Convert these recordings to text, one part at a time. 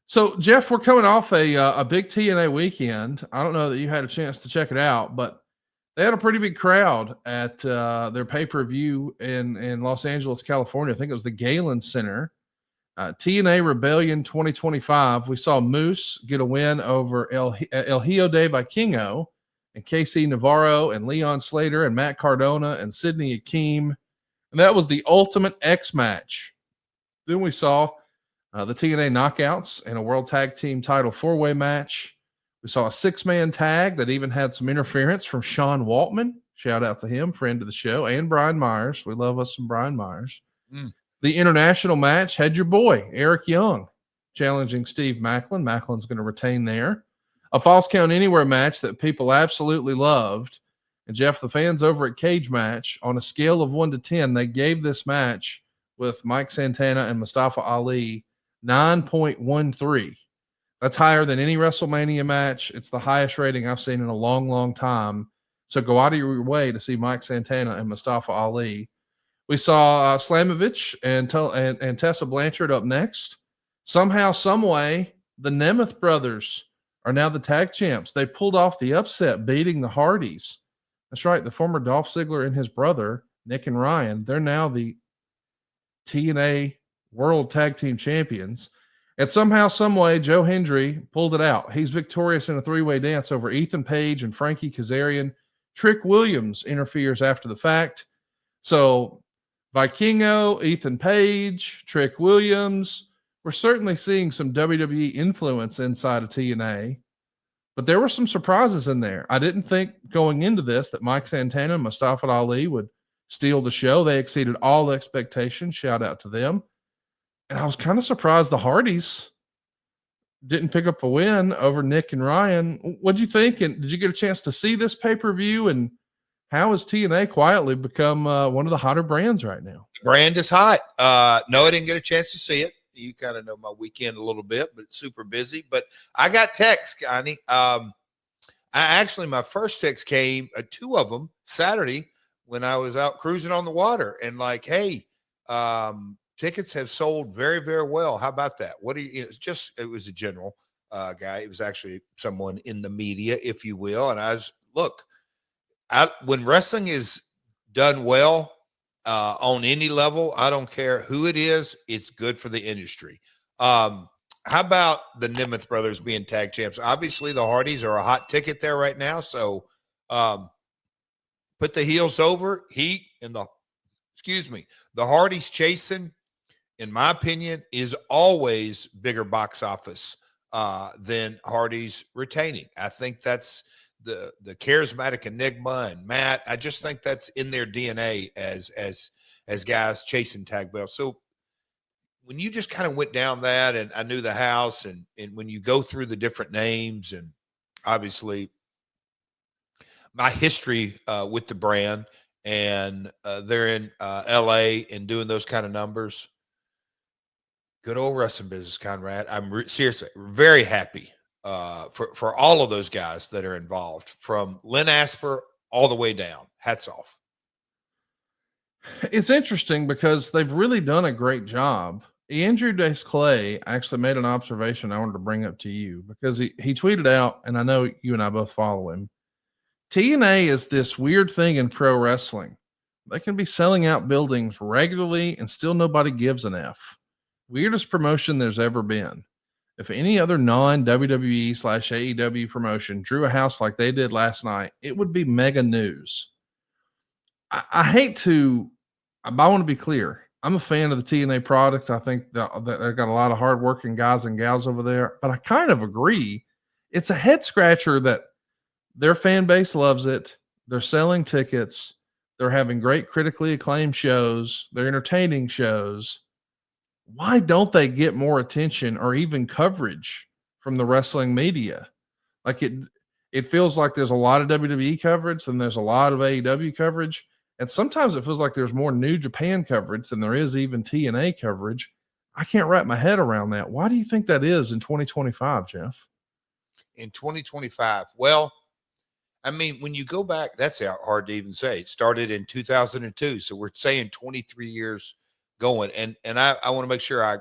So, Jeff, we're coming off a big TNA weekend. I don't know that you had a chance to check it out, but they had a pretty big crowd at their pay per view in Los Angeles, California. I think it was the Galen Center. TNA Rebellion 2025. We saw Moose get a win over El Hijo de Vikingo and KC Navarro and Leon Slater and Matt Cardona and Sidney Akeem. And that was the Ultimate X match. Then we saw the TNA Knockouts and a World Tag Team Title four-way match. We saw a six-man tag that even had some interference from Sean Waltman. Shout out to him, friend of the show, and Brian Myers. We love us some Brian Myers. The international match had your boy, Eric Young, challenging Steve Macklin. Macklin's going to retain there. A Falls Count Anywhere match that people absolutely loved. And Jeff, the fans over at Cage Match, on a scale of 1 to 10, they gave this match with Mike Santana and Mustafa Ali 9.13. That's higher than any WrestleMania match. It's the highest rating I've seen in a long, long time. So go out of your way to see Mike Santana and Mustafa Ali. We saw Slamovich and Tessa Blanchard up next. Somehow, some way, the Nemeth brothers are now the tag champs. They pulled off the upset, beating the Hardys. That's right. The former Dolph Ziggler and his brother, Nick and Ryan, they're now the TNA World Tag Team Champions. And somehow, some way, Joe Hendry pulled it out. He's victorious in a three-way dance over Ethan Page and Frankie Kazarian. Trick Williams interferes after the fact. So Vikingo, Ethan Page, Trick Williams. We're certainly seeing some WWE influence inside of TNA, but there were some surprises in there. I didn't think going into this that Mike Santana and Mustafa Ali would steal the show. They exceeded all expectations. Shout out to them. And I was kind of surprised the Hardys didn't pick up a win over Nick and Ryan. What'd you think? And did you get a chance to see this pay-per-view? And how has TNA quietly become one of the hotter brands right now? The brand is hot. No, I didn't get a chance to see it. You kind of know my weekend a little bit, but it's super busy. But I got texts, Connie. My first text came, two of them, Saturday when I was out cruising on the water, and like, hey, tickets have sold very, very well. How about that? What do you? It was a general guy. It was actually someone in the media, if you will. And I was when wrestling is done well on any level, I don't care who it is, it's good for the industry. How about the Nemeth brothers being tag champs? Obviously, the Hardys are a hot ticket there right now. So put the heels over, Heat, and the Hardys chasing, in my opinion, is always bigger box office than Hardys retaining. I think that's the charismatic enigma and Matt. I just think that's in their DNA as guys chasing tag belts. So when you just kind of went down that, and I knew the house, and when you go through the different names, and obviously my history with the brand, and they're in LA and doing those kind of numbers. Good old wrestling business, Conrad. I'm seriously very happy for all of those guys that are involved, from Lynn Asper all the way down. Hats off. It's interesting because they've really done a great job. Andrew Dice Clay actually made an observation I wanted to bring up to you, because he tweeted out, and I know you and I both follow him. TNA is this weird thing in pro wrestling. They can be selling out buildings regularly and still nobody gives an F. Weirdest promotion there's ever been. If any other non-WWE/AEW promotion drew a house like they did last night, it would be mega news. I want to be clear. I'm a fan of the TNA product. I think that they've got a lot of hardworking guys and gals over there, but I kind of agree. It's a head scratcher that their fan base loves it. They're selling tickets. They're having great critically acclaimed shows. They're entertaining shows. Why don't they get more attention or even coverage from the wrestling media? Like it feels like there's a lot of WWE coverage and there's a lot of AEW coverage. And sometimes it feels like there's more New Japan coverage than there is even TNA coverage. I can't wrap my head around that. Why do you think that is in 2025, Jeff? In 2025? Well, I mean, when you go back, that's hard to even say. It started in 2002. So we're saying 23 years going. And I want to make sure I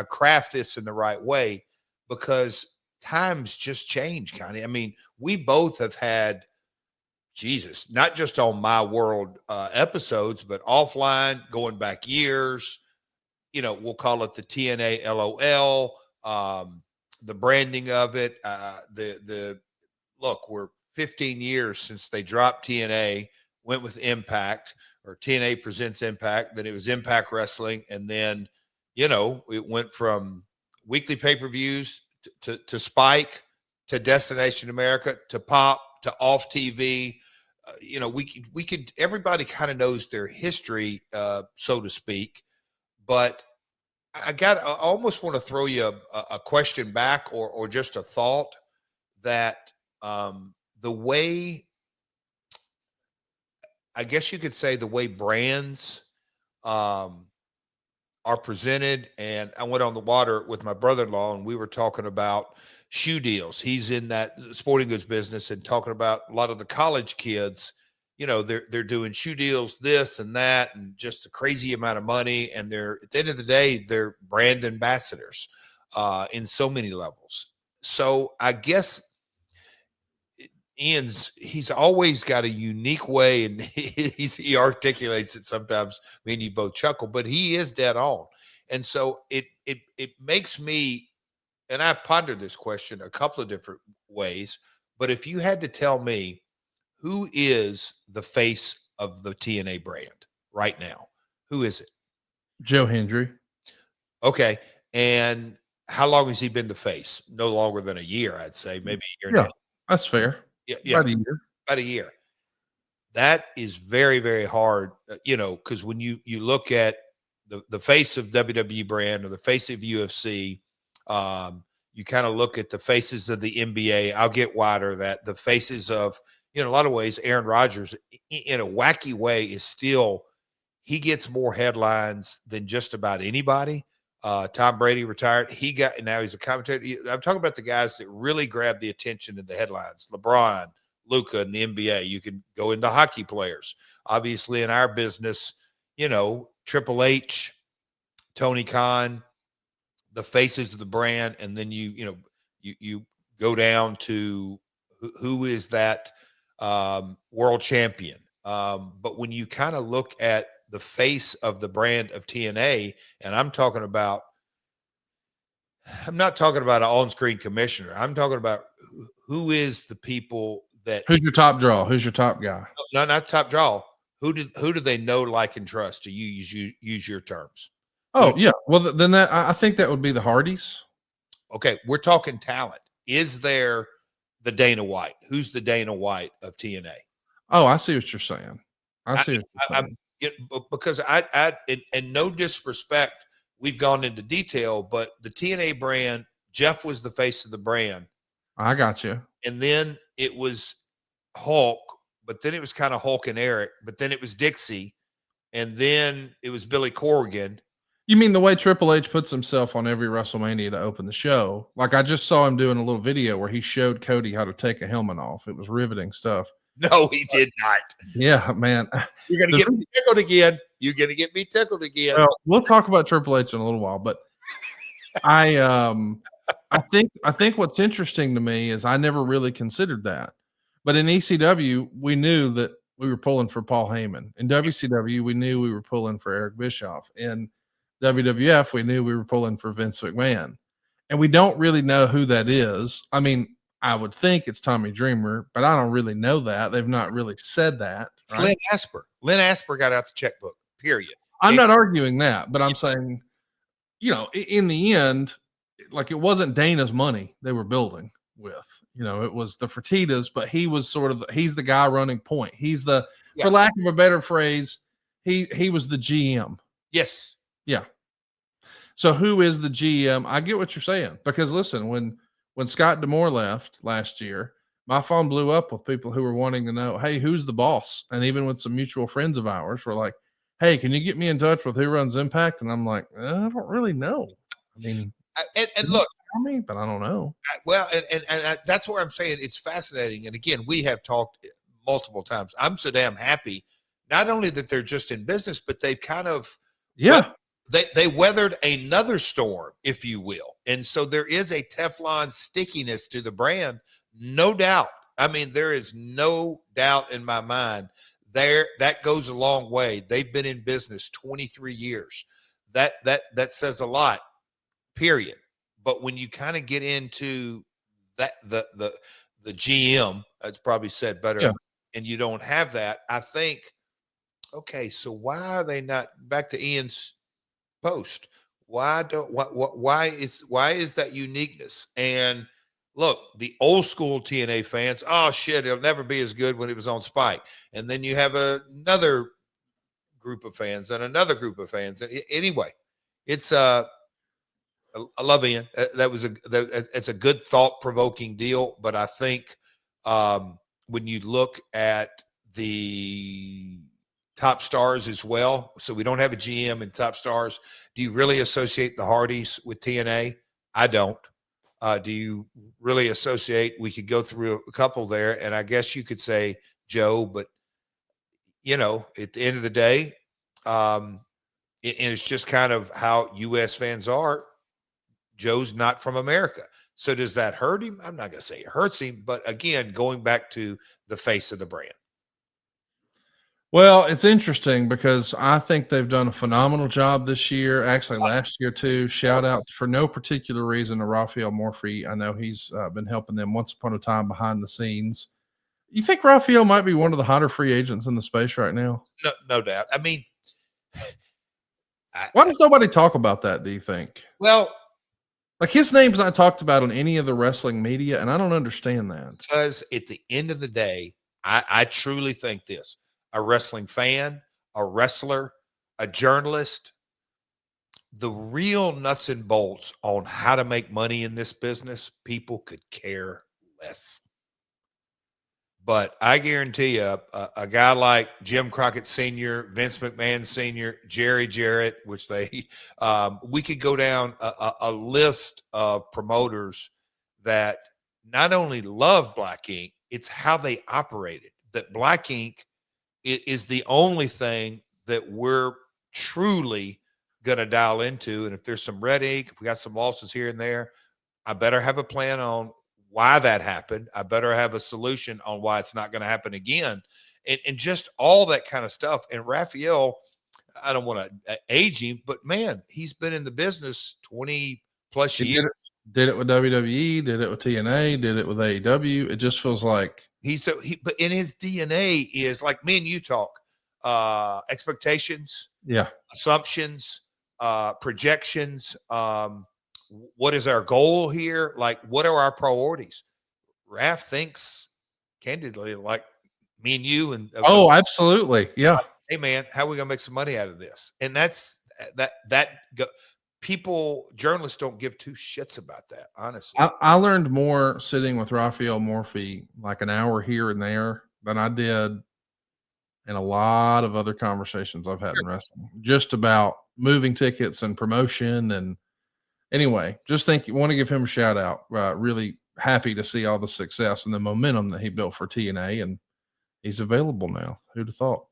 craft this in the right way. because times just change, Connie. I mean, we both have had, Jesus, not just on My World episodes, but offline, going back years. You know, we'll call it the TNA LOL, the branding of it. The look, we're 15 years since they dropped TNA, went with Impact, or TNA Presents Impact. Then it was Impact Wrestling, and then, you know, it went from weekly pay-per-views to Spike, to Destination America, to Pop, to Off TV. You know, we could everybody kind of knows their history, so to speak. But I almost want to throw you a question back, or just a thought, that the way, I guess you could say, the way brands are presented. And I went on the water with my brother-in-law, and we were talking about shoe deals. He's in that sporting goods business, and talking about a lot of the college kids, you know, they're doing shoe deals, this and that, and just a crazy amount of money. And they're, at the end of the day, they're brand ambassadors in so many levels. So I guess he's always got a unique way, and he articulates it sometimes. Me and you both chuckle, but he is dead on. And so it makes me, and I've pondered this question a couple of different ways, but if you had to tell me who is the face of the TNA brand right now, who is it? Joe Hendry. Okay. And how long has he been the face? No longer than a year, I'd say, maybe a year. Yeah, that's fair. Yeah. About a year. About a year. That is very, very hard, you know, because when you look at the face of WWE brand, or the face of UFC, you kind of look at the faces of the NBA. I'll get wider, that the faces of, in a lot of ways, Aaron Rodgers, in a wacky way, is still, he gets more headlines than just about anybody. Tom Brady retired. Now he's a commentator. I'm talking about the guys that really grab the attention in the headlines. LeBron, Luka in the NBA. You can go into hockey players. Obviously, in our business, you know, Triple H, Tony Khan, the faces of the brand. And then you go down to who is that world champion. But when you kind of look at the face of the brand of TNA, and I'm not talking about an on-screen commissioner. I'm talking about who is the people that. Who's your top draw? Who's your top guy? No, not top draw. Who do they know, like, and trust, to use your terms? Oh, yeah. Well, then I think that would be the Hardys. Okay, we're talking talent. Is there the Dana White? Who's the Dana White of TNA? Oh, I see what you're saying. Because and no disrespect, we've gone into detail, but the TNA brand, Jeff was the face of the brand. I got you. And then it was Hulk, but then it was kind of Hulk and Eric, but then it was Dixie, and then it was Billy Corgan. You mean the way Triple H puts himself on every WrestleMania to open the show? Like, I just saw him doing a little video where he showed Cody how to take a helmet off. It was riveting stuff. No, he did not. Yeah, man. You're going to get me tickled again. You're going to get me tickled again. Well, we'll talk about Triple H in a little while, but I think what's interesting to me is I never really considered that. But in ECW, we knew that we were pulling for Paul Heyman. In WCW, we knew we were pulling for Eric Bischoff. In WWF, we knew we were pulling for Vince McMahon. And we don't really know who that is. I mean, I would think it's Tommy Dreamer, but I don't really know that. They've not really said that. It's right? Lynn Asper. Lynn Asper got out the checkbook, period. I'm not arguing that, but I'm saying, you know, in the end, like, it wasn't Dana's money they were building with. You know, it was the Fertittas, but he was he's the guy running point. He's for lack of a better phrase, he was the GM. Yes. Yeah. So who is the GM? I get what you're saying, because listen, when Scott D'Amore left last year, my phone blew up with people who were wanting to know, hey, who's the boss? And even with some mutual friends of ours, were like, hey, can you get me in touch with who runs Impact? And I'm like, I don't really know. I mean, and look, but I don't know. Well, and that's where I'm saying it's fascinating. And again, we have talked multiple times. I'm so damn happy, not only that they're just in business, but they've kind of, they weathered another storm, if you will. And so there is a Teflon stickiness to the brand, no doubt. I mean, there is no doubt in my mind there. That goes a long way. They've been in business 23 years. That says a lot, period. But when you kind of get into that, the GM, that's probably said better, Yeah. and you don't have that, I think, okay, so why are they not back to Ian's post? Why is that uniqueness? And look, the old school TNA fans, oh shit, it'll never be as good when it was on Spike. And then you have another group of fans and another group of fans. And anyway, it's I love Ian. It's a good thought provoking deal. But I think when you look at the top stars as well, so we don't have a GM and top stars. Do you really associate the Hardys with TNA? I don't. Do you really associate? We could go through a couple there, and I guess you could say Joe, but you know, at the end of the day, and it's just kind of how U.S. fans are. Joe's not from America. So does that hurt him? I'm not going to say it hurts him, but again, going back to the face of the brand. Well, it's interesting because I think they've done a phenomenal job this year. Actually, last year too. Shout out for no particular reason to Raphael Morphe. I know he's been helping them once upon a time behind the scenes. You think Raphael might be one of the hotter free agents in the space right now? No doubt. I mean, why does nobody talk about that? Do you think? Well, like his name's not talked about on any of the wrestling media, and I don't understand that. Because at the end of the day, I truly think this. A wrestling fan, a wrestler, a journalist, the real nuts and bolts on how to make money in this business, people could care less. But I guarantee you, a guy like Jim Crockett Sr., Vince McMahon Sr., Jarrett, which we could go down a list of promoters that not only love Black Ink, it's how they operated. That Black Ink is the only thing that we're truly going to dial into. And if there's some red ink, if we got some losses here and there, I better have a plan on why that happened. I better have a solution on why it's not going to happen again. And just all that kind of stuff. And Raphael, I don't want to age him, but man, he's been in the business 20 plus years. Did it with WWE, did it with TNA, did it with AEW. It just feels like but in his DNA is like me and you talk, expectations, assumptions, projections. What is our goal here? Like, what are our priorities? Raph thinks candidly, like me and you, and oh, absolutely, yeah. Hey man, how are we gonna make some money out of this? And that's people, journalists don't give two shits about that, honestly. I learned more sitting with Raphael Morphe, like an hour here and there, than I did in a lot of other conversations I've had in wrestling, just about moving tickets and promotion. And anyway, just want to give him a shout out. Really happy to see all the success and the momentum that he built for TNA, and he's available now. Who'd have thought?